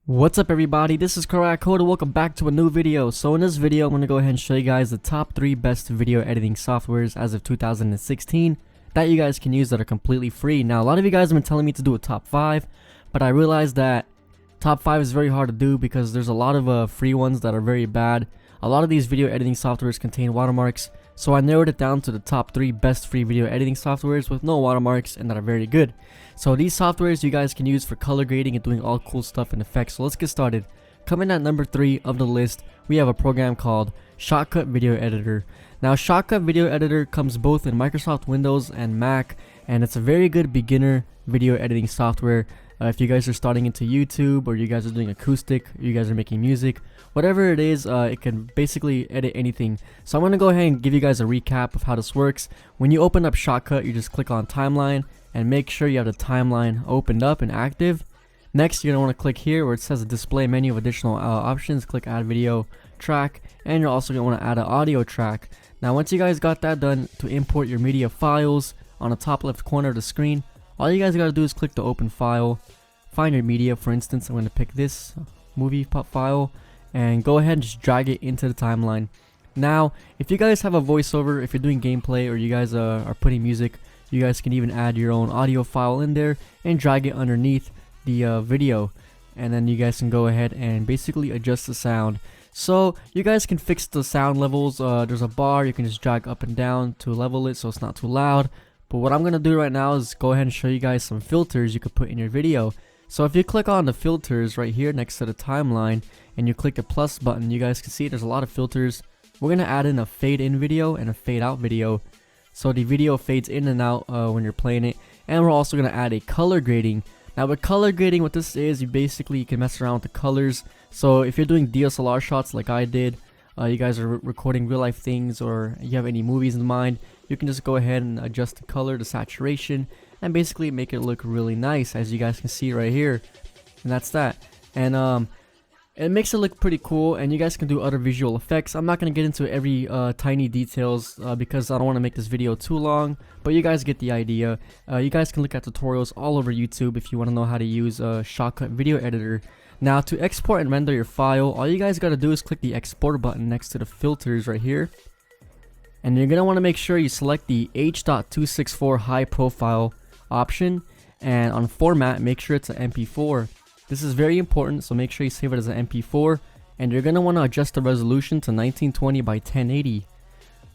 What's up everybody, this is Karak Code and welcome back to a new video. So in this video I'm going to go ahead and show you guys the top 3 best video editing softwares as of 2016 that you guys can use that are completely free. Now a lot of you guys have been telling me to do a top 5, but I realized that top 5 is very hard to do because there's a lot of free ones that are very bad. A lot of these video editing softwares contain watermarks, so I narrowed it down to the top 3 best free video editing softwares with no watermarks and that are very good. So these softwares you guys can use for color grading and doing all cool stuff and effects. So let's get started. Coming at number 3 of the list, we have a program called Shotcut Video Editor. Now Shotcut Video Editor comes both in Microsoft Windows and Mac, and it's a very good beginner video editing software. If you guys are starting into YouTube, or you guys are doing acoustic, or you guys are making music, whatever it is, it can basically edit anything. So I'm going to go ahead and give you guys a recap of how this works. When you open up Shotcut, you just click on Timeline and make sure you have the timeline opened up and active. Next, you're going to want to click here where it says a display menu of additional options. Click add video track, and you're also going to want to add an audio track. Now once you guys got that done, to import your media files, on the top left corner of the screen, all you guys got to do is click the open file, find your media. For instance, I'm going to pick this movie file and go ahead and just drag it into the timeline. Now if you guys have a voiceover, if you're doing gameplay, or you guys are putting music, you guys can even add your own audio file in there and drag it underneath the video, and then you guys can go ahead and basically adjust the sound. So you guys can fix the sound levels. There's a bar you can just drag up and down to level it so it's not too loud. But what I'm gonna do right now is go ahead and show you guys some filters you could put in your video. So if you click on the filters right here next to the timeline and you click the plus button, you guys can see there's a lot of filters. We're gonna add in a fade in video and a fade out video, so the video fades in and out when you're playing it. And we're also gonna add a color grading. Now with color grading, what this is, you can mess around with the colors. So if you're doing DSLR shots like I did, you guys are recording real life things, or you have any movies in mind, you can just go ahead and adjust the color, the saturation, and basically make it look really nice, as you guys can see right here. And that's that. And it makes it look pretty cool, and you guys can do other visual effects. I'm not going to get into every tiny details because I don't want to make this video too long, but you guys get the idea. You guys can look at tutorials all over YouTube if you want to know how to use a Shotcut Video Editor. Now to export and render your file, all you guys got to do is click the export button next to the filters right here. And you're going to want to make sure you select the H.264 high profile option, and on format, make sure it's an MP4. This is very important, so make sure you save it as an MP4, and you're going to want to adjust the resolution to 1920 by 1080.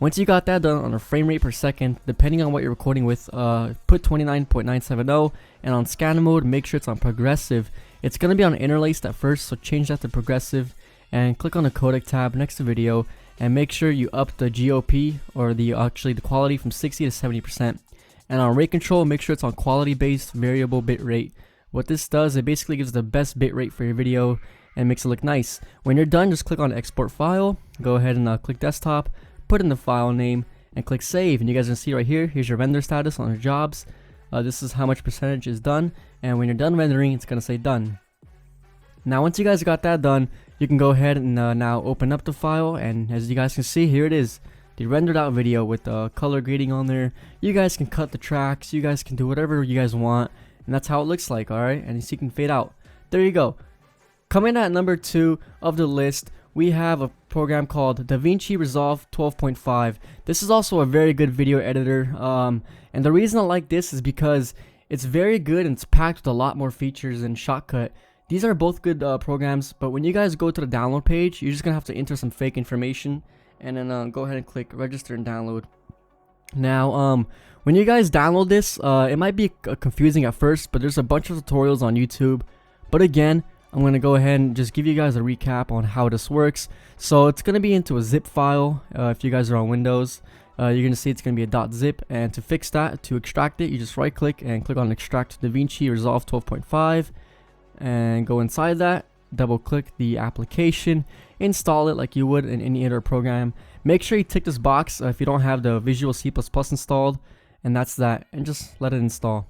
Once you got that done, on a frame rate per second, depending on what you're recording with, put 29.970, and on scan mode, make sure it's on progressive. It's going to be on interlaced at first, so change that to progressive, and click on the codec tab next to video, and make sure you up the GOP, or the quality, from 60 to 70%. And on rate control, make sure it's on quality based variable bit rate. What this does, it basically gives the best bit rate for your video and makes it look nice. When you're done, just click on export file, go ahead and click desktop, put in the file name, and click save. And you guys can see right here, here's your render status on your jobs. This is how much percentage is done, and when you're done rendering, it's gonna say done. Now once you guys got that done, you can go ahead and now open up the file, and as you guys can see, here it is, the rendered out video with the color grading on there. You guys can cut the tracks, you guys can do whatever you guys want, and that's how it looks like. Alright, and you can fade out. There you go. Coming at number 2 of the list, we have a program called DaVinci Resolve 12.5. This is also a very good video editor, and the reason I like this is because it's very good and it's packed with a lot more features than Shotcut. These are both good programs, but when you guys go to the download page, you're just gonna have to enter some fake information, and then go ahead and click register and download. Now when you guys download this, it might be confusing at first, but there's a bunch of tutorials on YouTube. But again, I'm going to go ahead and just give you guys a recap on how this works. So it's going to be into a zip file. If you guys are on Windows, you're going to see it's going to be a .zip, and to fix that, to extract it, you just right click and click on extract DaVinci Resolve 12.5 and go inside that, double click the application, install it like you would in any other program. Make sure you tick this box if you don't have the Visual C++ installed, and that's that, and just let it install.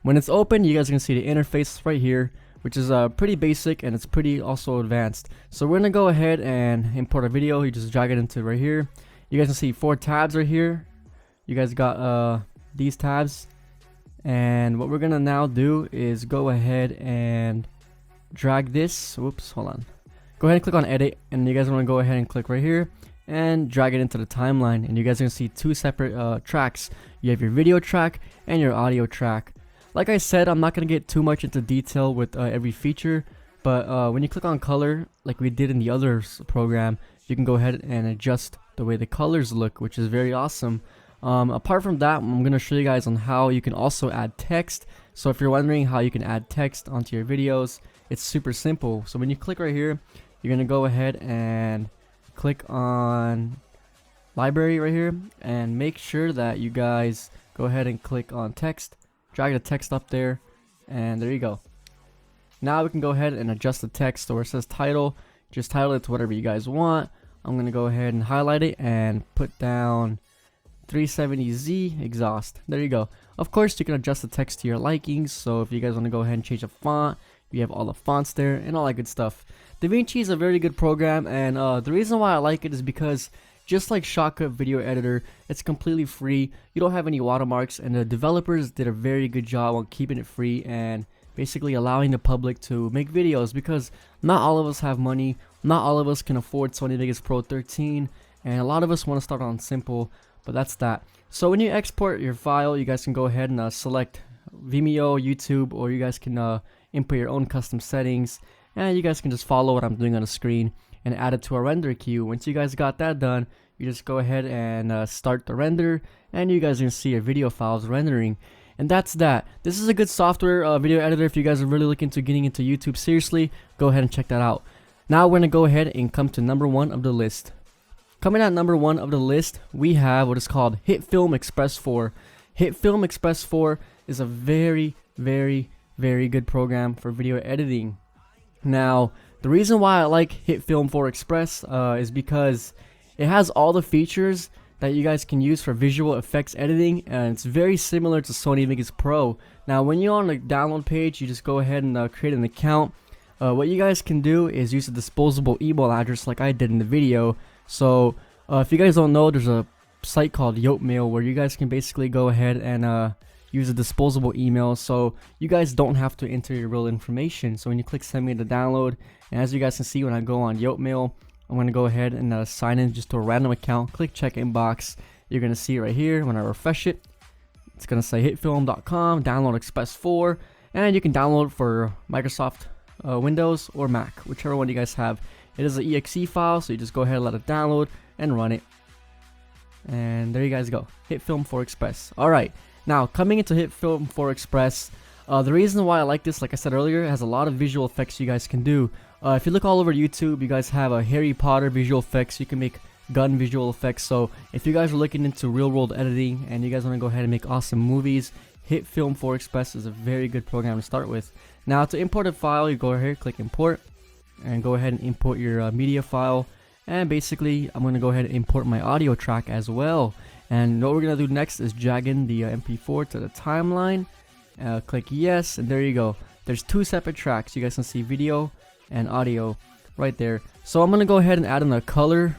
When it's open, you guys are going to see the interface right here, which is pretty basic, and it's pretty also advanced. So we're going to go ahead and import a video. You just drag it into right here. You guys can see 4 tabs right here. You guys got these tabs, and what we're going to now do is go ahead and drag this, whoops, hold on. Go ahead and click on edit, and you guys want to go ahead and click right here and drag it into the timeline, and you guys are gonna see two separate tracks. You have your video track and your audio track. Like I said, I'm not gonna get too much into detail with every feature, but when you click on color, like we did in the other program, you can go ahead and adjust the way the colors look, which is very awesome. Apart from that, I'm gonna show you guys on how you can also add text. So if you're wondering how you can add text onto your videos, it's super simple. So when you click right here, you're gonna go ahead and click on library right here, and make sure that you guys go ahead and click on text, drag the text up there, and there you go. Now we can go ahead and adjust the text. So where it says title, just title it to whatever you guys want. I'm gonna go ahead and highlight it and put down 370Z exhaust. There you go. Of course, you can adjust the text to your likings. So if you guys want to go ahead and change the font, you have all the fonts there and all that good stuff. DaVinci is a very good program, and the reason why I like it is because just like Shotcut Video Editor, it's completely free. You don't have any watermarks, and the developers did a very good job on keeping it free and basically allowing the public to make videos, because not all of us have money, not all of us can afford Sony Vegas Pro 13, and a lot of us want to start on simple, but that's that. So when you export your file, you guys can go ahead and select Vimeo, YouTube, or you guys can input your own custom settings, and you guys can just follow what I'm doing on the screen and add it to a render queue. Once you guys got that done, you just go ahead and start the render, and you guys are gonna see your video files rendering. And that's that. This is a good software video editor. If you guys are really looking to getting into YouTube seriously, go ahead and check that out. Now we're gonna go ahead and come to number 1 of the list. Coming at number 1 of the list, we have what is called HitFilm Express 4. HitFilm Express 4 is a very good program for video editing. Now, the reason why I like HitFilm 4 Express is because it has all the features that you guys can use for visual effects editing, and it's very similar to Sony Vegas Pro. Now, when you're on the download page, you just go ahead and create an account. What you guys can do is use a disposable email address like I did in the video. So, if you guys don't know, there's a site called Yotmail where you guys can basically go ahead and use a disposable email, so you guys don't have to enter your real information. So when you click send me to download, and as you guys can see, when I go on Yotmail, I'm going to go ahead and sign in just to a random account, click check inbox. You're going to see it right here. When I refresh it, it's going to say hitfilm.com, download Express 4, and you can download for Microsoft Windows or Mac, whichever one you guys have. It is an exe file, so you just go ahead and let it download and run it. And there you guys go, HitFilm 4 Express. Alright, now coming into HitFilm 4 Express, the reason why I like this, like I said earlier, it has a lot of visual effects you guys can do. If you look all over YouTube, you guys have a Harry Potter visual effects. You can make gun visual effects. So if you guys are looking into real world editing and you guys want to go ahead and make awesome movies, HitFilm 4 Express is a very good program to start with. Now to import a file, you go here, click import, and go ahead and import your media file. And basically, I'm going to go ahead and import my audio track as well. And what we're going to do next is drag in the MP4 to the timeline. Click yes, and there you go. There's two separate tracks. You guys can see video and audio right there. So I'm going to go ahead and add in a color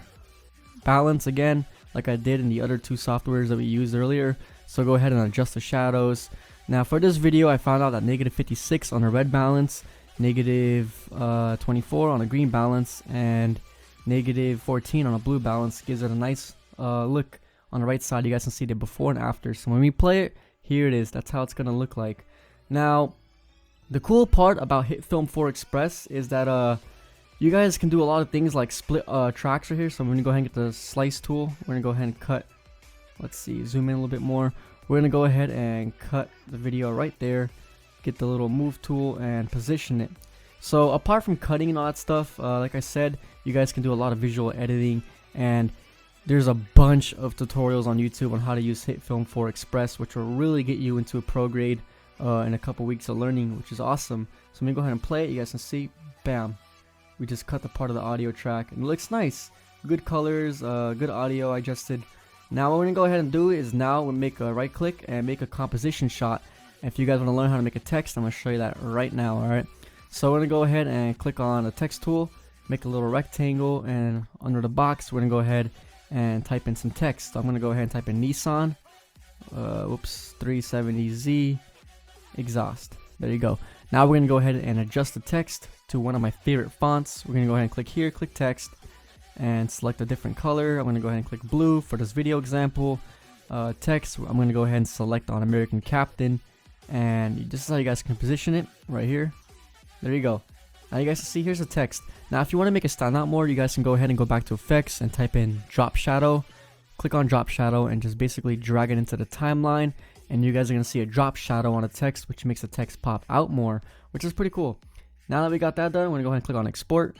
balance again, like I did in the other two softwares that we used earlier. So go ahead and adjust the shadows. Now for this video, I found out that -56 on a red balance, -24 on a green balance, and -14 on a blue balance gives it a nice look on the right side. You guys can see the before and after. So when we play it, here it is. That's how it's gonna look like. Now, the cool part about HitFilm 4 Express is that you guys can do a lot of things like split tracks right here. So I'm gonna go ahead and get the slice tool. We're gonna go ahead and cut. Let's see, zoom in a little bit more. We're gonna go ahead and cut the video right there. Get the little move tool and position it. So apart from cutting and all that stuff, like I said, you guys can do a lot of visual editing, and there's a bunch of tutorials on YouTube on how to use HitFilm 4 Express, which will really get you into a pro grade in a couple weeks of learning, which is awesome. So I'm gonna go ahead and play it. You guys can see, bam, we just cut the part of the audio track, and it looks nice. Good colors, good audio adjusted. Now what we're gonna go ahead and do is now we'll make a right click and make a composition shot. And if you guys want to learn how to make a text, I'm gonna show you that right now. Alright, so we're gonna go ahead and click on the text tool, make a little rectangle, and under the box we're gonna go ahead and type in some text. So I'm gonna go ahead and type in Nissan 370Z exhaust. There you go. Now we're going to go ahead and adjust the text to one of my favorite fonts. We're going to go ahead and click here, click text, and select a different color. I'm going to go ahead and click blue for this video example. Text, I'm going to go ahead and select on American Captain, and this is how you guys can position it right here. There you go. Now you guys can see here's the text. Now if you want to make it stand out more, you guys can go ahead and go back to effects and type in drop shadow. Click on drop shadow and just basically drag it into the timeline, and you guys are going to see a drop shadow on the text, which makes the text pop out more, which is pretty cool. Now that we got that done, we're going to go ahead and click on export.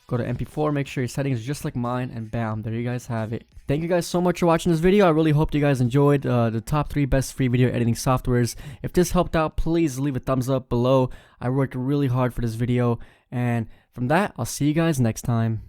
Go to MP4, make sure your settings are just like mine, and bam, there you guys have it. Thank you guys so much for watching this video. I really hope you guys enjoyed the top 3 best free video editing softwares. If this helped out, please leave a thumbs up below. I worked really hard for this video, and from that, I'll see you guys next time.